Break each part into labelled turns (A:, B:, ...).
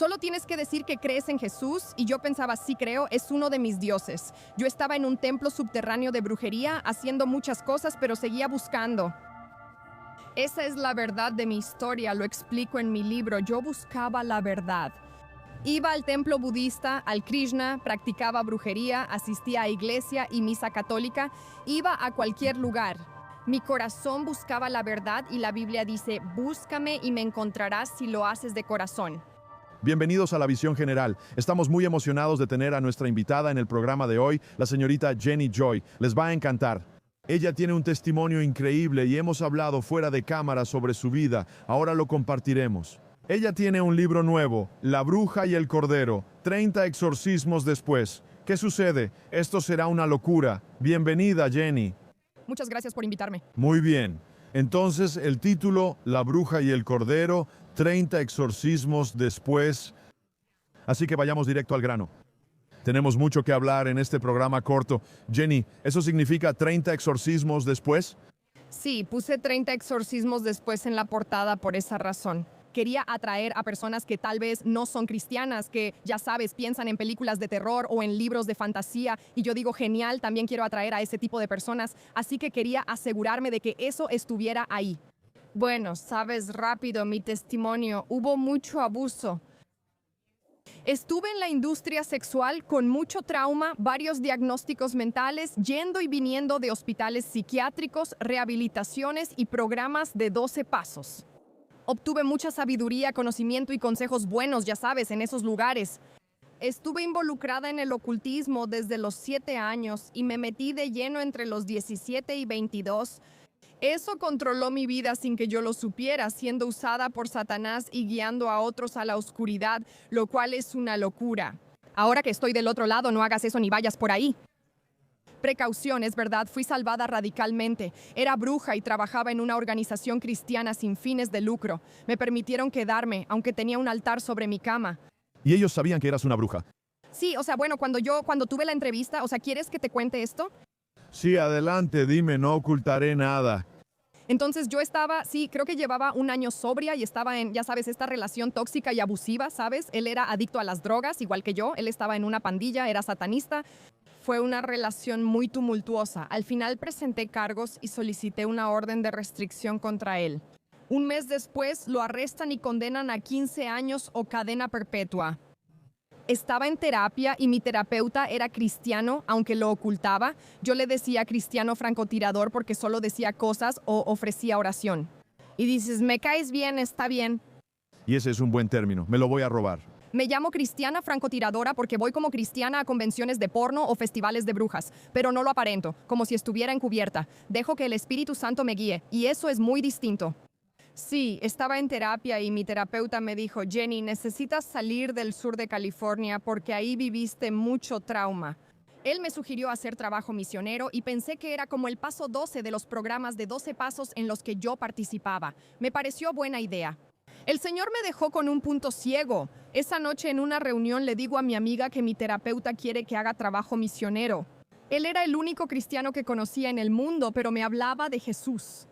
A: Solo tienes que decir que crees en Jesús, y yo pensaba, sí creo, es uno de mis dioses. Yo estaba en un templo subterráneo de brujería, haciendo muchas cosas, pero seguía buscando. Esa es la verdad de mi historia, lo explico en mi libro. Yo buscaba la verdad. Iba al templo budista, al Krishna, practicaba brujería, asistía a iglesia y misa católica, iba a cualquier lugar. Mi corazón buscaba la verdad y la Biblia dice, búscame y me encontrarás si lo haces de corazón.
B: Bienvenidos a La Visión General. Estamos muy emocionados de tener a nuestra invitada en el programa de hoy, la señorita Jenny Joy. Les va a encantar. Ella tiene un testimonio increíble y hemos hablado fuera de cámara sobre su vida. Ahora lo compartiremos. Ella tiene un libro nuevo, La Bruja y el Cordero, 30 exorcismos después. ¿Qué sucede? Esto será una locura. Bienvenida, Jenny.
A: Muchas gracias por invitarme.
B: Muy bien. Entonces, el título, La Bruja y el Cordero, 30 exorcismos después. Así que vayamos directo al grano. Tenemos mucho que hablar en este programa corto. Jenny, ¿eso significa 30 exorcismos después?
A: Sí, puse 30 exorcismos después en la portada por esa razón. Quería atraer a personas que tal vez no son cristianas, que ya sabes, piensan en películas de terror o en libros de fantasía. Y yo digo, genial, también quiero atraer a ese tipo de personas. Así que quería asegurarme de que eso estuviera ahí. Bueno, sabes, rápido mi testimonio. Hubo mucho abuso. Estuve en la industria sexual con mucho trauma, varios diagnósticos mentales, yendo y viniendo de hospitales psiquiátricos, rehabilitaciones y programas de 12 pasos. Obtuve mucha sabiduría, conocimiento y consejos buenos, ya sabes, en esos lugares. Estuve involucrada en el ocultismo desde los 7 años y me metí de lleno entre los 17 y 22. Eso controló mi vida sin que yo lo supiera, siendo usada por Satanás y guiando a otros a la oscuridad, lo cual es una locura. Ahora que estoy del otro lado, no hagas eso ni vayas por ahí. Precaución, es verdad, fui salvada radicalmente. Era bruja y trabajaba en una organización cristiana sin fines de lucro. Me permitieron quedarme, aunque tenía un altar sobre mi cama.
B: ¿Y ellos sabían que eras una bruja?
A: Sí, bueno, cuando tuve la entrevista, ¿quieres que te cuente esto?
B: Sí, adelante, dime, no ocultaré nada.
A: Entonces yo estaba, creo que llevaba un año sobria y estaba en, ya sabes, esta relación tóxica y abusiva, ¿sabes? Él era adicto a las drogas, igual que yo. Él estaba en una pandilla, era satanista. Fue una relación muy tumultuosa. Al final presenté cargos y solicité una orden de restricción contra él. Un mes después lo arrestan y condenan a 15 años o cadena perpetua. Estaba en terapia y mi terapeuta era cristiano, aunque lo ocultaba. Yo le decía cristiano francotirador porque solo decía cosas o ofrecía oración. Y dices, me caes bien, está bien.
B: Y ese es un buen término, me lo voy a robar.
A: Me llamo cristiana francotiradora porque voy como cristiana a convenciones de porno o festivales de brujas, pero no lo aparento, como si estuviera encubierta. Dejo que el Espíritu Santo me guíe, y eso es muy distinto. Sí, estaba en terapia y mi terapeuta me dijo, Jenny, necesitas salir del sur de California porque ahí viviste mucho trauma. Él me sugirió hacer trabajo misionero y pensé que era como el paso 12 de los programas de 12 pasos en los que yo participaba. Me pareció buena idea. El Señor me dejó con un punto ciego. Esa noche en una reunión le digo a mi amiga que mi terapeuta quiere que haga trabajo misionero. Él era el único cristiano que conocía en el mundo, pero me hablaba de Jesús.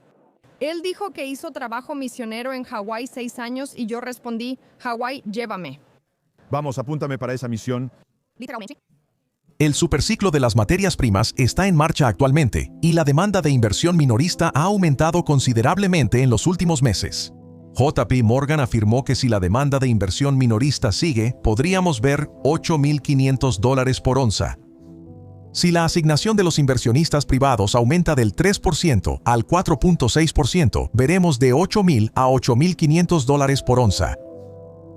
A: Él dijo que hizo trabajo misionero en Hawái 6 años y yo respondí, Hawái, llévame.
B: Vamos, apúntame para esa misión.
A: Literalmente.
C: El superciclo de las materias primas está en marcha actualmente y la demanda de inversión minorista ha aumentado considerablemente en los últimos meses. JP Morgan afirmó que si la demanda de inversión minorista sigue, podríamos ver $8,500 por onza. Si la asignación de los inversionistas privados aumenta del 3% al 4.6%, veremos de $8,000 a $8,500 por onza.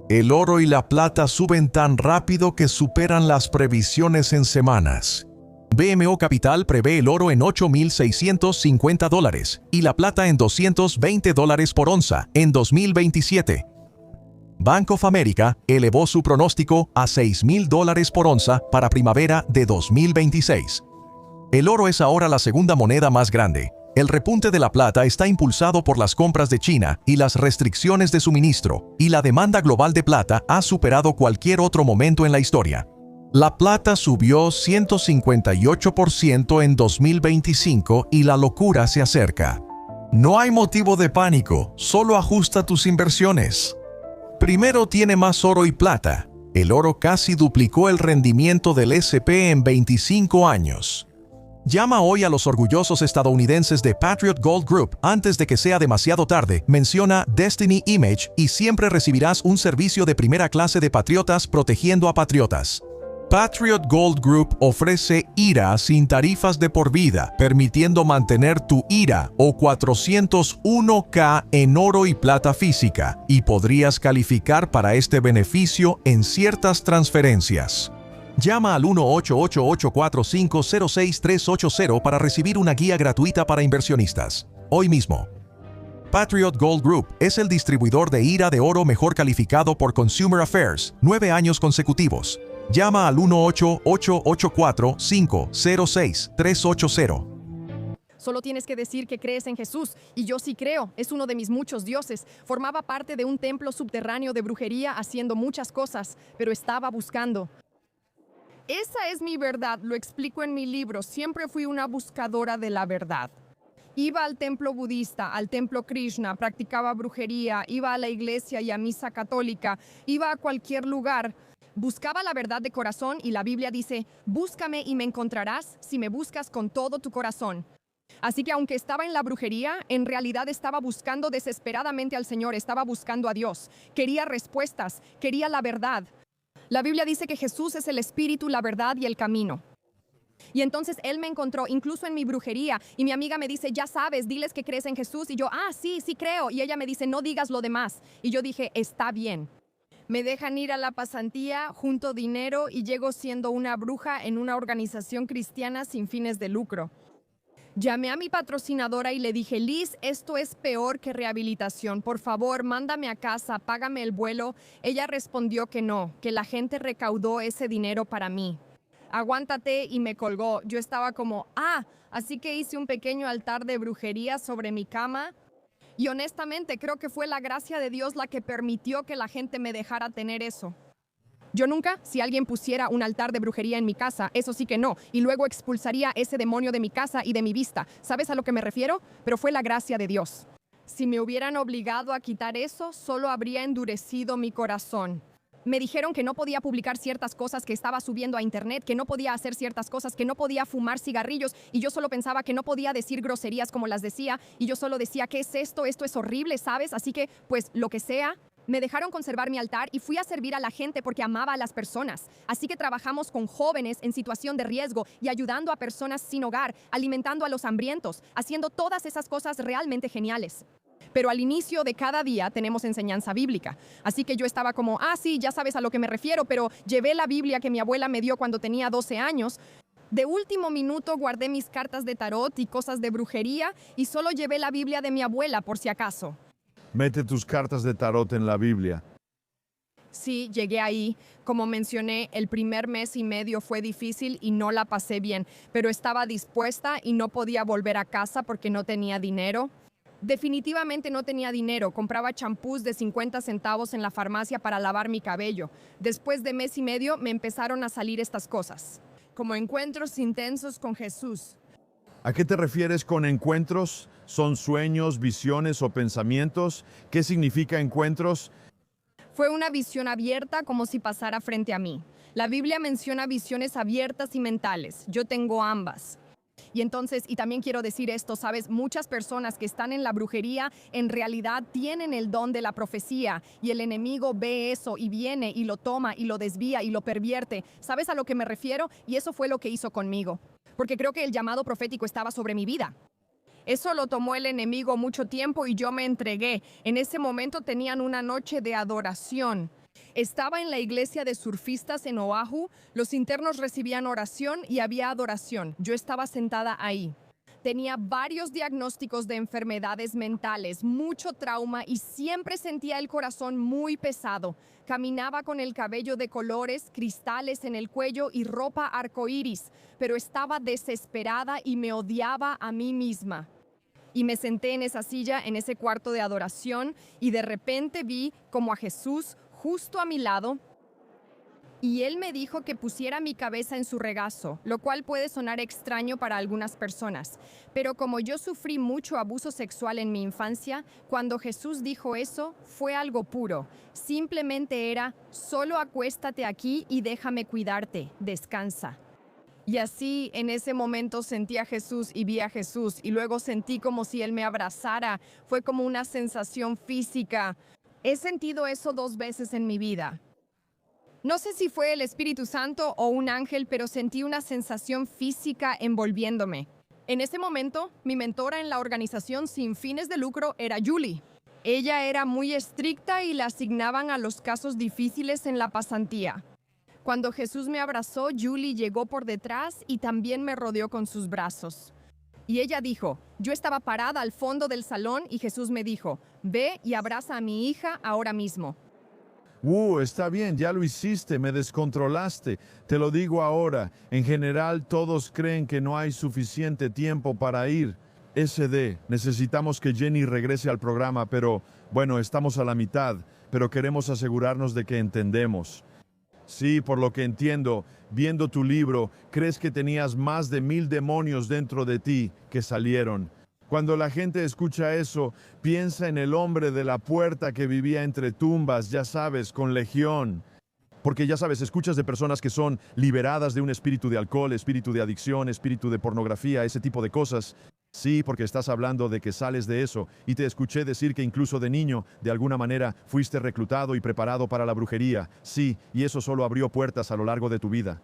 C: El oro y la plata suben tan rápido que superan las previsiones en semanas. BMO Capital prevé el oro en $8,650 y la plata en $220 por onza en 2027. Bank of America elevó su pronóstico a $6,000 por onza para primavera de 2026. El oro es ahora la segunda moneda más grande. El repunte de la plata está impulsado por las compras de China y las restricciones de suministro, y la demanda global de plata ha superado cualquier otro momento en la historia. La plata subió 158% en 2025 y la locura se acerca. No hay motivo de pánico, solo ajusta tus inversiones. Primero tiene más oro y plata. El oro casi duplicó el rendimiento del S&P en 25 años. Llama hoy a los orgullosos estadounidenses de Patriot Gold Group antes de que sea demasiado tarde. Menciona Destiny Image y siempre recibirás un servicio de primera clase de patriotas protegiendo a patriotas. Patriot Gold Group ofrece IRA sin tarifas de por vida, permitiendo mantener tu IRA o 401k en oro y plata física, y podrías calificar para este beneficio en ciertas transferencias. Llama al 1-888-450-6380 para recibir una guía gratuita para inversionistas. Hoy mismo. Patriot Gold Group es el distribuidor de IRA de oro mejor calificado por Consumer Affairs, 9 años consecutivos. Llama al 1-888-450-6380.
A: Solo tienes que decir que crees en Jesús, y yo sí creo, es uno de mis muchos dioses. Formaba parte de un templo subterráneo de brujería haciendo muchas cosas, pero estaba buscando. Esa es mi verdad, lo explico en mi libro. Siempre fui una buscadora de la verdad. Iba al templo budista, al templo Krishna, practicaba brujería, iba a la iglesia y a misa católica, iba a cualquier lugar. Buscaba la verdad de corazón y la Biblia dice, búscame y me encontrarás si me buscas con todo tu corazón. Así que aunque estaba en la brujería, en realidad estaba buscando desesperadamente al Señor, estaba buscando a Dios. Quería respuestas, quería la verdad. La Biblia dice que Jesús es el espíritu, la verdad y el camino. Y entonces Él me encontró, incluso en mi brujería, y mi amiga me dice, ya sabes, diles que crees en Jesús. Y yo, sí creo. Y ella me dice, no digas lo demás. Y yo dije, está bien. Me dejan ir a la pasantía, junto dinero y llego siendo una bruja en una organización cristiana sin fines de lucro. Llamé a mi patrocinadora y le dije, Liz, esto es peor que rehabilitación. Por favor, mándame a casa, págame el vuelo. Ella respondió que no, que la gente recaudó ese dinero para mí. Aguántate, y me colgó. Yo estaba como, así que hice un pequeño altar de brujería sobre mi cama. Y honestamente creo que fue la gracia de Dios la que permitió que la gente me dejara tener eso. Yo nunca, si alguien pusiera un altar de brujería en mi casa, eso sí que no, y luego expulsaría ese demonio de mi casa y de mi vista. ¿Sabes a lo que me refiero? Pero fue la gracia de Dios. Si me hubieran obligado a quitar eso, solo habría endurecido mi corazón. Me dijeron que no podía publicar ciertas cosas que estaba subiendo a internet, que no podía hacer ciertas cosas, que no podía fumar cigarrillos, y yo solo pensaba que no podía decir groserías como las decía, y yo solo decía, ¿qué es esto? Esto es horrible, ¿sabes? Así que, pues, lo que sea. Me dejaron conservar mi altar y fui a servir a la gente porque amaba a las personas. Así que trabajamos con jóvenes en situación de riesgo y ayudando a personas sin hogar, alimentando a los hambrientos, haciendo todas esas cosas realmente geniales. Pero al inicio de cada día tenemos enseñanza bíblica. Así que yo estaba como, sí, ya sabes a lo que me refiero, pero llevé la Biblia que mi abuela me dio cuando tenía 12 años. De último minuto guardé mis cartas de tarot y cosas de brujería y solo llevé la Biblia de mi abuela por si acaso.
B: Mete tus cartas de tarot en la Biblia.
A: Sí, llegué ahí. Como mencioné, el primer mes y medio fue difícil y no la pasé bien, pero estaba dispuesta y no podía volver a casa porque no tenía dinero. Definitivamente no tenía dinero. Compraba champús de 50 centavos en la farmacia para lavar mi cabello. Después de mes y medio me empezaron a salir estas cosas, como encuentros intensos con Jesús.
B: ¿A qué te refieres con encuentros? ¿Son sueños, visiones o pensamientos? ¿Qué significa encuentros?
A: Fue una visión abierta como si pasara frente a mí. La Biblia menciona visiones abiertas y mentales. Yo tengo ambas. Y entonces, y también quiero decir esto, ¿sabes? Muchas personas que están en la brujería en realidad tienen el don de la profecía y el enemigo ve eso y viene y lo toma y lo desvía y lo pervierte. ¿Sabes a lo que me refiero? Y eso fue lo que hizo conmigo. Porque creo que el llamado profético estaba sobre mi vida. Eso lo tomó el enemigo mucho tiempo y yo me entregué. En ese momento tenían una noche de adoración. Estaba en la iglesia de surfistas en Oahu, los internos recibían oración y había adoración. Yo estaba sentada ahí. Tenía varios diagnósticos de enfermedades mentales, mucho trauma y siempre sentía el corazón muy pesado. Caminaba con el cabello de colores, cristales en el cuello y ropa arcoíris, pero estaba desesperada y me odiaba a mí misma. Y me senté en esa silla, en ese cuarto de adoración, y de repente vi como a Jesús justo a mi lado, Y él me dijo que pusiera mi cabeza en su regazo, lo cual puede sonar extraño para algunas personas. Pero como yo sufrí mucho abuso sexual en mi infancia, cuando Jesús dijo eso, fue algo puro. Simplemente era, solo acuéstate aquí y déjame cuidarte, descansa. Y así, en ese momento sentí a Jesús y vi a Jesús, y luego sentí como si Él me abrazara. Fue como una sensación física. He sentido eso 2 veces en mi vida. No sé si fue el Espíritu Santo o un ángel, pero sentí una sensación física envolviéndome. En ese momento, mi mentora en la organización sin fines de lucro era Julie. Ella era muy estricta y la asignaban a los casos difíciles en la pasantía. Cuando Jesús me abrazó, Julie llegó por detrás y también me rodeó con sus brazos. Y ella dijo, yo estaba parada al fondo del salón y Jesús me dijo, ve y abraza a mi hija ahora mismo.
B: Está bien, ya lo hiciste, me descontrolaste. Te lo digo ahora, en general todos creen que no hay suficiente tiempo para ir. SD, necesitamos que Jenny regrese al programa, pero bueno, estamos a la mitad, pero queremos asegurarnos de que entendemos. Sí, por lo que entiendo, viendo tu libro, crees que tenías más de 1000 demonios dentro de ti que salieron. Cuando la gente escucha eso, piensa en el hombre de la puerta que vivía entre tumbas, ya sabes, con legión. Porque ya sabes, escuchas de personas que son liberadas de un espíritu de alcohol, espíritu de adicción, espíritu de pornografía, ese tipo de cosas. Sí, porque estás hablando de que sales de eso, y te escuché decir que incluso de niño, de alguna manera, fuiste reclutado y preparado para la brujería. Sí, y eso solo abrió puertas a lo largo de tu vida.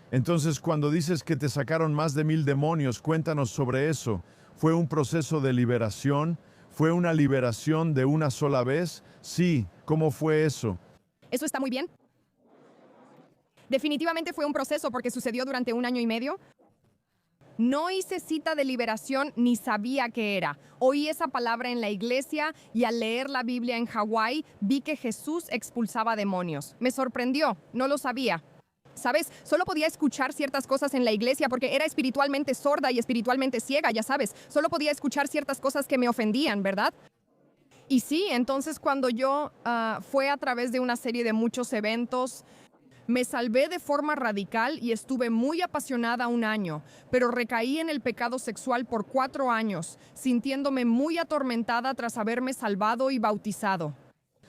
B: Entonces, cuando dices que te sacaron más de 1000 demonios, cuéntanos sobre eso. ¿Fue un proceso de liberación? ¿Fue una liberación de una sola vez? Sí, ¿cómo fue eso?
A: ¿Eso está muy bien? Definitivamente fue un proceso porque sucedió durante 1 año y medio. No hice cita de liberación ni sabía qué era. Oí esa palabra en la iglesia y al leer la Biblia en Hawái vi que Jesús expulsaba demonios. Me sorprendió, no lo sabía. ¿Sabes? Solo podía escuchar ciertas cosas en la iglesia porque era espiritualmente sorda y espiritualmente ciega, ya sabes. Solo podía escuchar ciertas cosas que me ofendían, ¿verdad? Y sí, entonces cuando yo fue a través de una serie de muchos eventos, me salvé de forma radical y estuve muy apasionada 1 año, pero recaí en el pecado sexual por 4 años, sintiéndome muy atormentada tras haberme salvado y bautizado.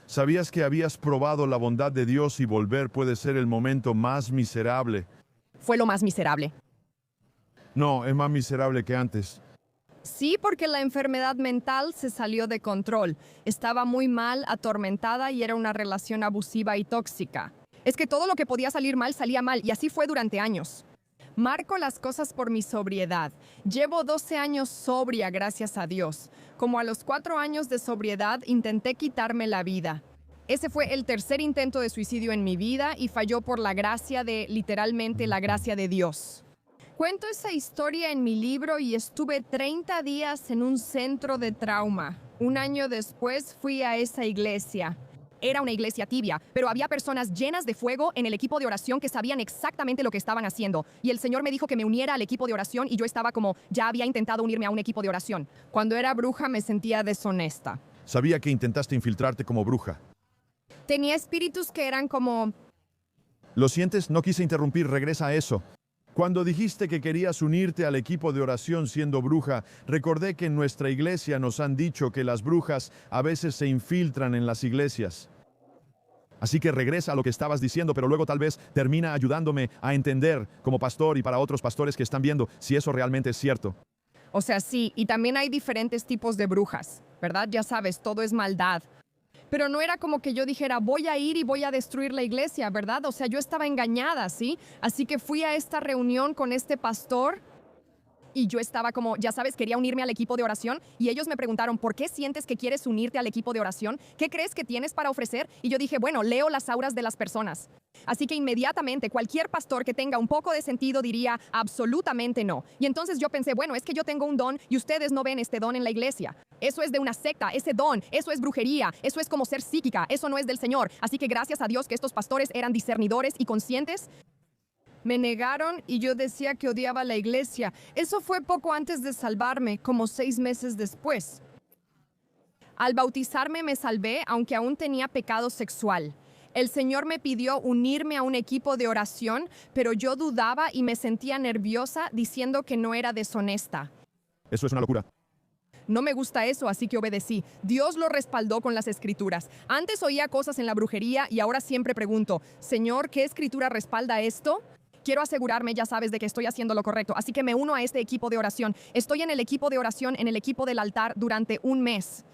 B: ¿Sabías que habías probado la bondad de Dios y volver puede ser el momento más miserable?
A: Fue lo más miserable.
B: No, es más miserable que antes.
A: Sí, porque la enfermedad mental se salió de control. Estaba muy mal, atormentada y era una relación abusiva y tóxica. Es que todo lo que podía salir mal salía mal y así fue durante años. Marco las cosas por mi sobriedad. Llevo 12 años sobria, gracias a Dios. Como a los 4 años de sobriedad intenté quitarme la vida. Ese fue el 3er intento de suicidio en mi vida y falló por la gracia de, literalmente, la gracia de Dios. Cuento esa historia en mi libro y estuve 30 días en un centro de trauma. 1 año después fui a esa iglesia. Era una iglesia tibia, pero había personas llenas de fuego en el equipo de oración que sabían exactamente lo que estaban haciendo. Y el Señor me dijo que me uniera al equipo de oración y yo estaba como, ya había intentado unirme a un equipo de oración. Cuando era bruja me sentía deshonesta.
B: Sabía que intentaste infiltrarte como bruja.
A: Tenía espíritus que eran como...
B: ¿Lo sientes? No quise interrumpir, regresa a eso. Cuando dijiste que querías unirte al equipo de oración siendo bruja, recordé que en nuestra iglesia nos han dicho que las brujas a veces se infiltran en las iglesias. Así que regresa a lo que estabas diciendo, pero luego tal vez termina ayudándome a entender como pastor y para otros pastores que están viendo si eso realmente es cierto.
A: O sea, sí, y también hay diferentes tipos de brujas, ¿verdad? Ya sabes, todo es maldad. Pero no era como que yo dijera, voy a ir y voy a destruir la iglesia, ¿verdad? O sea, yo estaba engañada, ¿sí? Así que fui a esta reunión con este pastor y yo estaba como, ya sabes, quería unirme al equipo de oración y ellos me preguntaron, ¿por qué sientes que quieres unirte al equipo de oración? ¿Qué crees que tienes para ofrecer? Y yo dije, bueno, leo las auras de las personas. Así que inmediatamente cualquier pastor que tenga un poco de sentido diría, absolutamente no. Y entonces yo pensé, bueno, es que yo tengo un don y ustedes no ven este don en la iglesia. Eso es de una secta, ese don, eso es brujería, eso es como ser psíquica, eso no es del Señor. Así que gracias a Dios que estos pastores eran discernidores y conscientes. Me negaron y yo decía que odiaba la iglesia. Eso fue poco antes de salvarme, como 6 meses después. Al bautizarme me salvé, aunque aún tenía pecado sexual. El Señor me pidió unirme a un equipo de oración, pero yo dudaba y me sentía nerviosa diciendo que no era deshonesta.
B: Eso es una locura.
A: No me gusta eso, así que obedecí. Dios lo respaldó con las escrituras. Antes oía cosas en la brujería y ahora siempre pregunto, Señor, ¿qué escritura respalda esto? Quiero asegurarme, ya sabes, de que estoy haciendo lo correcto, así que me uno a este equipo de oración. Estoy en el equipo de oración, en el equipo del altar, durante un mes.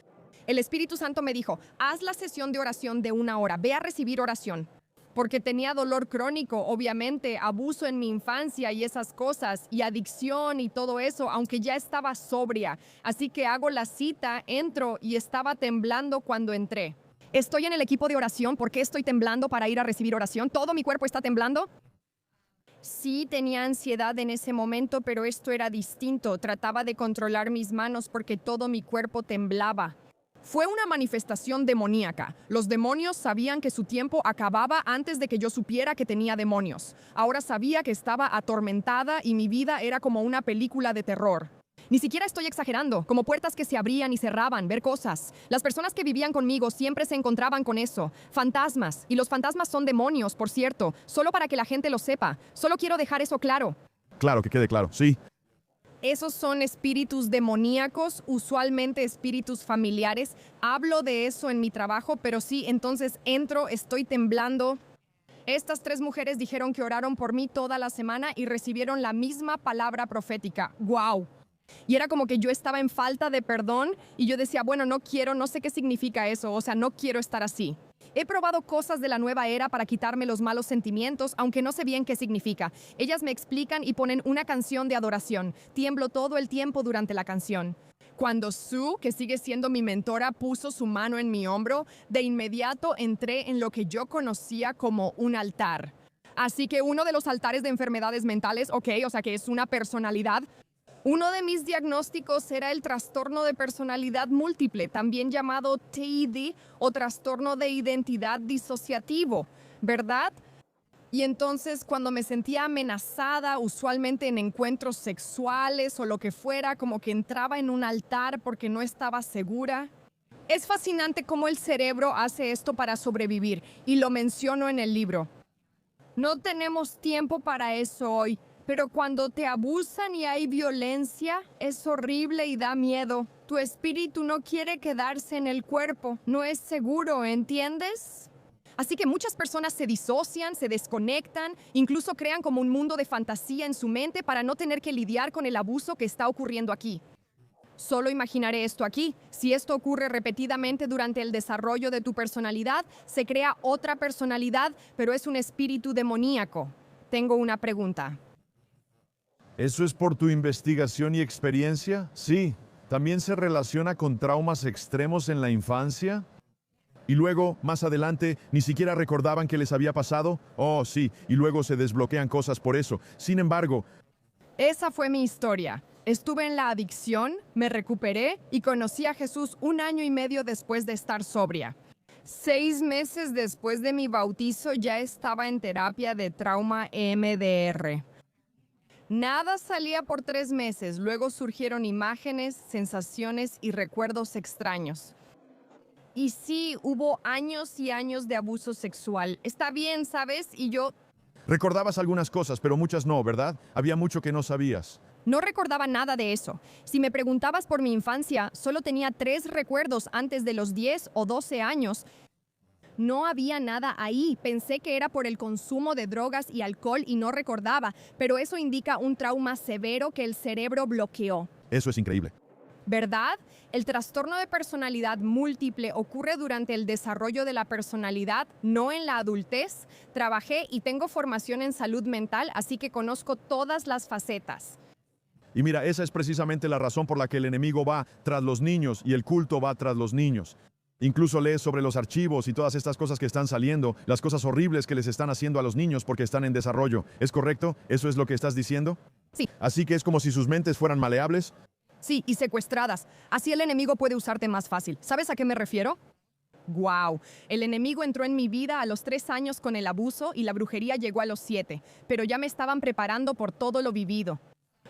A: El Espíritu Santo me dijo, haz la sesión de oración de 1 hora, ve a recibir oración. Porque tenía dolor crónico, obviamente, abuso en mi infancia y esas cosas, y adicción y todo eso, aunque ya estaba sobria. Así que hago la cita, entro y estaba temblando cuando entré. Estoy en el equipo de oración, ¿por qué estoy temblando para ir a recibir oración? ¿Todo mi cuerpo está temblando? Sí, tenía ansiedad en ese momento, pero esto era distinto. Trataba de controlar mis manos porque todo mi cuerpo temblaba. Fue una manifestación demoníaca. Los demonios sabían que su tiempo acababa antes de que yo supiera que tenía demonios. Ahora sabía que estaba atormentada y mi vida era como una película de terror. Ni siquiera estoy exagerando, como puertas que se abrían y cerraban, ver cosas. Las personas que vivían conmigo siempre se encontraban con eso. Fantasmas. Y los fantasmas son demonios, por cierto. Solo para que la gente lo sepa. Solo quiero dejar eso claro.
B: Claro, que quede claro, sí.
A: Esos son espíritus demoníacos, usualmente espíritus familiares. Hablo de eso en mi trabajo, pero sí, entonces entro, estoy temblando. Estas 3 mujeres dijeron que oraron por mí toda la semana y recibieron la misma palabra profética. ¡Guau! Y era como que yo estaba en falta de perdón y yo decía, bueno, no quiero, no sé qué significa eso, o sea, no quiero estar así. He probado cosas de la nueva era para quitarme los malos sentimientos, aunque no sé bien qué significa. Ellas me explican y ponen una canción de adoración. Tiemblo todo el tiempo durante la canción. Cuando Sue, que sigue siendo mi mentora, puso su mano en mi hombro, de inmediato entré en lo que yo conocía como un altar. Así que uno de los altares de enfermedades mentales, ok, o sea que es una personalidad. Uno de mis diagnósticos era el trastorno de personalidad múltiple, también llamado TID o trastorno de identidad disociativo, ¿verdad? Y entonces cuando me sentía amenazada, usualmente en encuentros sexuales o lo que fuera, como que entraba en un altar porque no estaba segura. Es fascinante cómo el cerebro hace esto para sobrevivir, y lo menciono en el libro. No tenemos tiempo para eso hoy. Pero cuando te abusan y hay violencia, es horrible y da miedo. Tu espíritu no quiere quedarse en el cuerpo, no es seguro, ¿entiendes? Así que muchas personas se disocian, se desconectan, incluso crean como un mundo de fantasía en su mente para no tener que lidiar con el abuso que está ocurriendo aquí. Solo imaginaré esto aquí. Si esto ocurre repetidamente durante el desarrollo de tu personalidad, se crea otra personalidad, pero es un espíritu demoníaco. Tengo una pregunta.
B: ¿Eso es por tu investigación y experiencia? Sí. ¿También se relaciona con traumas extremos en la infancia? Y luego, más adelante, ¿ni siquiera recordaban que les había pasado? Oh, sí, y luego se desbloquean cosas por eso. Sin embargo,
A: esa fue mi historia. Estuve en la adicción, me recuperé y conocí a Jesús 1 año y medio después de estar sobria. 6 meses después de mi bautizo ya estaba en terapia de trauma EMDR. Nada salía por 3 meses, luego surgieron imágenes, sensaciones y recuerdos extraños. Y sí, hubo años y años de abuso sexual. Está bien, ¿sabes? Y yo
B: recordabas algunas cosas, pero muchas no, ¿verdad? Había mucho que no sabías.
A: no recordaba nada de eso. Si me preguntabas por mi infancia, solo tenía 3 recuerdos antes de los 10 o 12 años. No había nada ahí. Pensé que era por el consumo de drogas y alcohol y no recordaba, pero eso indica un trauma severo que el cerebro bloqueó.
B: Eso es increíble.
A: ¿Verdad? El trastorno de personalidad múltiple ocurre durante el desarrollo de la personalidad, no en la adultez. Trabajé y tengo formación en salud mental, así que conozco todas las facetas.
B: Y mira, esa es precisamente la razón por la que el enemigo va tras los niños y el culto va tras los niños. Incluso lees sobre los archivos y todas estas cosas que están saliendo, las cosas horribles que les están haciendo a los niños porque están en desarrollo. ¿Es correcto? ¿Eso es lo que estás diciendo?
A: Sí.
B: Así que es como si sus mentes fueran maleables.
A: Sí, y secuestradas. Así el enemigo puede usarte más fácil. ¿Sabes a qué me refiero? ¡Guau! El enemigo entró en mi vida a los 3 años con el abuso y la brujería llegó a los 7, pero ya me estaban preparando por todo lo vivido.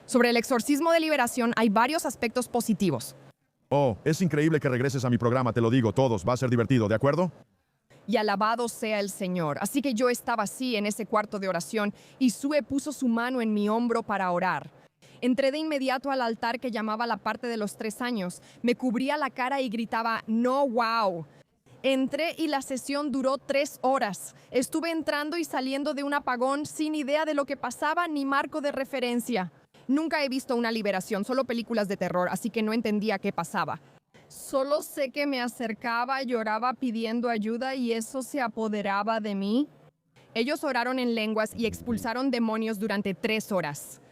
A: Sobre el exorcismo de liberación hay varios aspectos positivos.
B: Oh, es increíble que regreses a mi programa, te lo digo, todos, va a ser divertido, ¿de acuerdo?
A: y alabado sea el Señor. Así que yo estaba así en ese cuarto de oración y Sue puso su mano en mi hombro para orar. Entré de inmediato al altar que llamaba la parte de los 3 años. Me cubría la cara y gritaba, no, wow. Entré y la sesión duró 3 horas. Estuve entrando y saliendo de un apagón sin idea de lo que pasaba ni marco de referencia. Nunca he visto una liberación, solo películas de terror, así que no entendía qué pasaba. Solo sé que me acercaba, lloraba pidiendo ayuda y eso se apoderaba de mí. Ellos oraron en lenguas y expulsaron demonios durante 3 horas.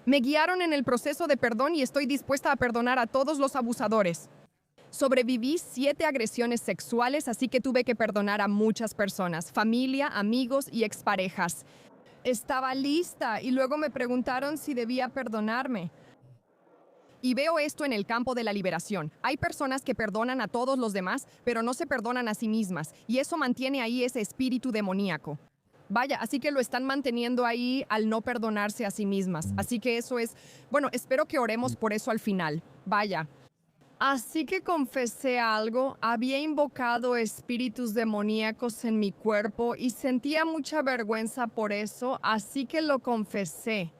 A: Me guiaron en el proceso de perdón y estoy dispuesta a perdonar a todos los abusadores. Sobreviví 7 agresiones sexuales, así que tuve que perdonar a muchas personas, familia, amigos y exparejas. Estaba lista y luego me preguntaron si debía perdonarme. Y veo esto en el campo de la liberación. Hay personas que perdonan a todos los demás, pero no se perdonan a sí mismas, y eso mantiene ahí ese espíritu demoníaco. Vaya, así que lo están manteniendo ahí al no perdonarse a sí mismas. Así que eso es, bueno, espero que oremos por eso al final. Vaya. Así que confesé algo, había invocado espíritus demoníacos en mi cuerpo y sentía mucha vergüenza por eso, así que lo confesé.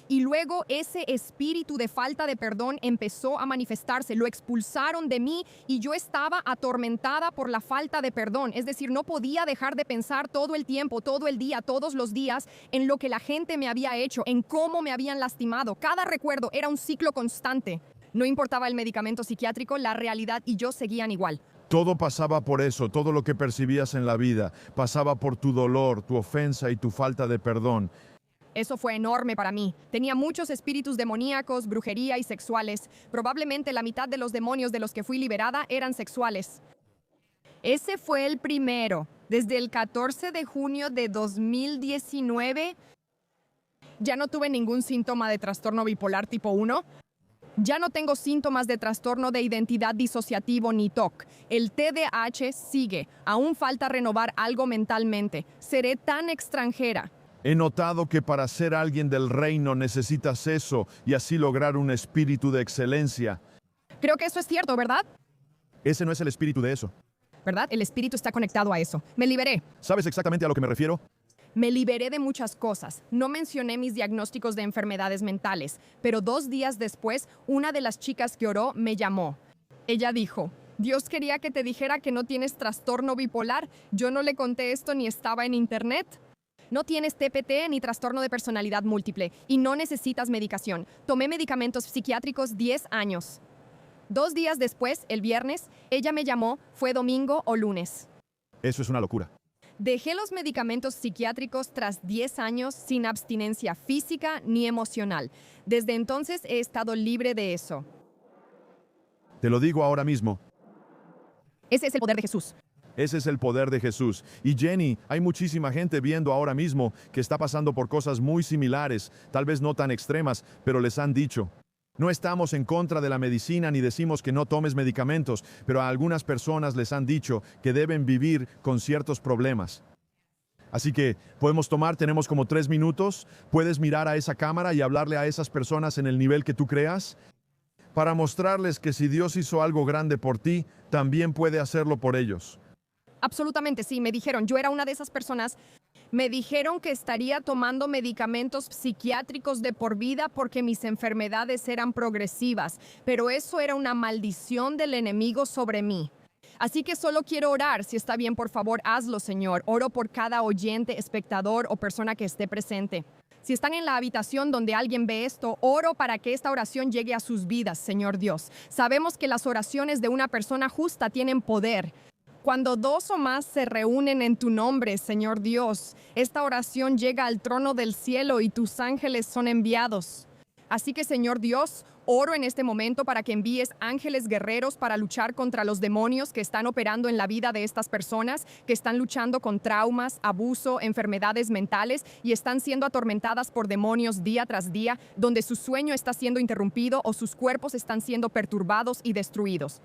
A: Y luego ese espíritu de falta de perdón empezó a manifestarse, lo expulsaron de mí y yo estaba atormentada por la falta de perdón. Es decir, no podía dejar de pensar todo el tiempo, todo el día, todos los días en lo que la gente me había hecho, en cómo me habían lastimado. Cada recuerdo era un ciclo constante. No importaba el medicamento psiquiátrico, la realidad y yo seguían igual.
B: Todo pasaba por eso, todo lo que percibías en la vida, pasaba por tu dolor, tu ofensa y tu falta de perdón.
A: Eso fue enorme para mí. Tenía muchos espíritus demoníacos, brujería y sexuales. Probablemente la mitad de los demonios de los que fui liberada eran sexuales. Ese fue el primero. Desde el 14 de junio de 2019, ya no tuve ningún síntoma de trastorno bipolar tipo 1. Ya no tengo síntomas de trastorno de identidad disociativo ni TOC. El TDAH sigue. Aún falta renovar algo mentalmente. Seré tan extranjera.
B: He notado que para ser alguien del reino necesitas eso y así lograr un espíritu de excelencia.
A: Creo que eso es cierto, ¿verdad?
B: Ese no es el espíritu de eso.
A: ¿Verdad? El espíritu está conectado a eso. Me liberé.
B: ¿Sabes exactamente a lo que me refiero?
A: Me liberé de muchas cosas. No mencioné mis diagnósticos de enfermedades mentales, pero 2 días después, una de las chicas que oró me llamó. Ella dijo, Dios quería que te dijera que no tienes trastorno bipolar. Yo no le conté esto ni estaba en internet. No tienes TPT ni trastorno de personalidad múltiple y no necesitas medicación. Tomé medicamentos psiquiátricos 10 años. 2 días después, el viernes, ella me llamó, fue domingo o lunes.
B: Eso es una locura.
A: Dejé los medicamentos psiquiátricos tras 10 años sin abstinencia física ni emocional. Desde entonces he estado libre de eso.
B: Te lo digo ahora mismo.
A: Ese es el poder de Jesús.
B: Ese es el poder de Jesús. Y Jenny, hay muchísima gente viendo ahora mismo que está pasando por cosas muy similares, tal vez no tan extremas, pero les han dicho. No estamos en contra de la medicina ni decimos que no tomes medicamentos, pero a algunas personas les han dicho que deben vivir con ciertos problemas. Así que podemos tomar, tenemos como 3 minutos, puedes mirar a esa cámara y hablarle a esas personas en el nivel que tú creas, para mostrarles que si Dios hizo algo grande por ti, también puede hacerlo por ellos.
A: Absolutamente, sí, me dijeron, yo era una de esas personas. Me dijeron que estaría tomando medicamentos psiquiátricos de por vida porque mis enfermedades eran progresivas, pero eso era una maldición del enemigo sobre mí. Así que solo quiero orar, si está bien, por favor, hazlo, Señor. Oro por cada oyente, espectador o persona que esté presente. Si están en la habitación donde alguien ve esto, oro para que esta oración llegue a sus vidas, Señor Dios. Sabemos que las oraciones de una persona justa tienen poder. Cuando 2 o más se reúnen en tu nombre, Señor Dios, esta oración llega al trono del cielo y tus ángeles son enviados. Así que, Señor Dios, oro en este momento para que envíes ángeles guerreros para luchar contra los demonios que están operando en la vida de estas personas, que están luchando con traumas, abuso, enfermedades mentales y están siendo atormentadas por demonios día tras día, donde su sueño está siendo interrumpido o sus cuerpos están siendo perturbados y destruidos.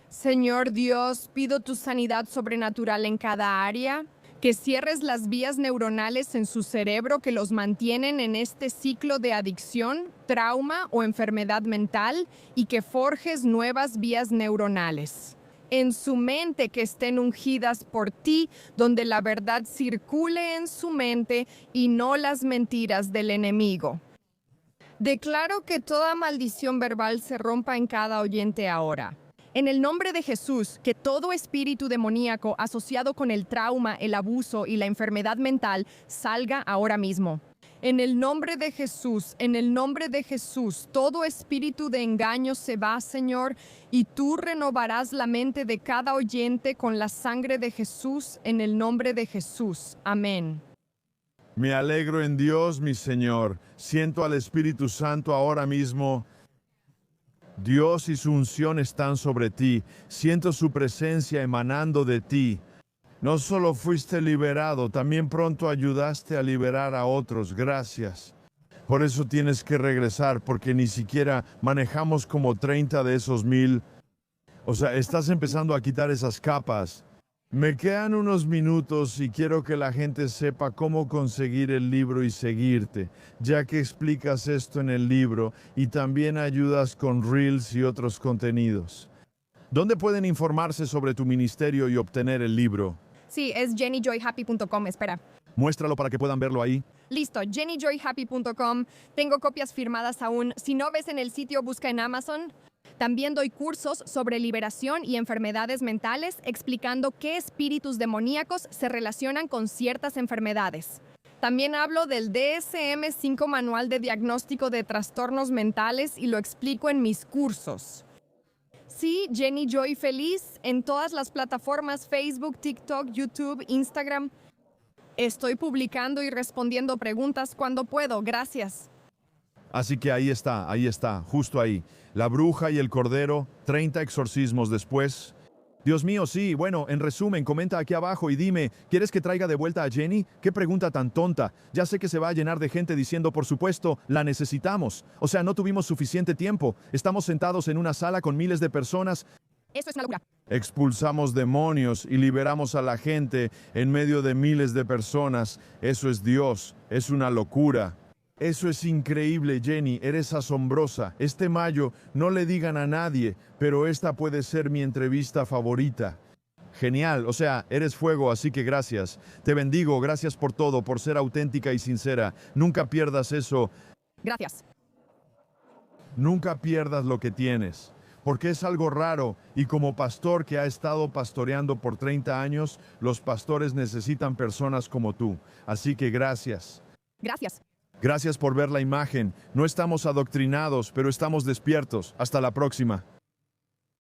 A: Señor Dios, pido tu sanidad sobrenatural en cada área, que cierres las vías neuronales en su cerebro que los mantienen en este ciclo de adicción, trauma o enfermedad mental y que forjes nuevas vías neuronales. en su mente que estén ungidas por ti, donde la verdad circule en su mente y no las mentiras del enemigo. Declaro que toda maldición verbal se rompa en cada oyente ahora. En el nombre de Jesús, que todo espíritu demoníaco asociado con el trauma, el abuso y la enfermedad mental salga ahora mismo. En el nombre de Jesús, todo espíritu de engaño se va, Señor, y tú renovarás la mente de cada oyente con la sangre de Jesús, en el nombre de Jesús. Amén.
B: Me alegro en Dios, mi Señor. Siento al Espíritu Santo ahora mismo. Dios y su unción están sobre ti. Siento su presencia emanando de ti. No solo fuiste liberado, también pronto ayudaste a liberar a otros. Gracias. Por eso tienes que regresar, porque ni siquiera manejamos como 30 de esos 1000. O sea, estás empezando a quitar esas capas. Me quedan unos minutos y quiero que la gente sepa cómo conseguir el libro y seguirte, ya que explicas esto en el libro y también ayudas con Reels y otros contenidos. ¿Dónde pueden informarse sobre tu ministerio y obtener el libro?
A: Sí, es jennyjoyhappy.com, espera.
B: Muéstralo para que puedan verlo ahí.
A: Listo, jennyjoyhappy.com. Tengo copias firmadas aún. Si no ves en el sitio, busca en Amazon. También doy cursos sobre liberación y enfermedades mentales, explicando qué espíritus demoníacos se relacionan con ciertas enfermedades. También hablo del DSM-5 Manual de Diagnóstico de Trastornos Mentales y lo explico en mis cursos. Sí, Jenny Joy Feliz en todas las plataformas Facebook, TikTok, YouTube, Instagram. Estoy publicando y respondiendo preguntas cuando puedo. Gracias.
B: Así que ahí está, justo ahí. La bruja y el cordero, 30 exorcismos después. Dios mío, sí, bueno, en resumen, comenta aquí abajo y dime, ¿quieres que traiga de vuelta a Jenny? ¿Qué pregunta tan tonta? Ya sé que se va a llenar de gente diciendo, por supuesto, la necesitamos. O sea, no tuvimos suficiente tiempo. Estamos sentados en una sala con miles de personas.
A: Esto es una locura.
B: Expulsamos demonios y liberamos a la gente en medio de miles de personas. Eso es Dios, es una locura. Eso es increíble, Jenny, eres asombrosa. Este mayo no le digan a nadie, pero esta puede ser mi entrevista favorita. Genial, o sea, eres fuego, así que gracias. Te bendigo, gracias por todo, por ser auténtica y sincera. Nunca pierdas eso.
A: Gracias.
B: Nunca pierdas lo que tienes, porque es algo raro y como pastor que ha estado pastoreando por 30 años, los pastores necesitan personas como tú. Así que gracias.
A: Gracias.
B: Gracias por ver la imagen. No estamos adoctrinados, pero estamos despiertos. Hasta la próxima.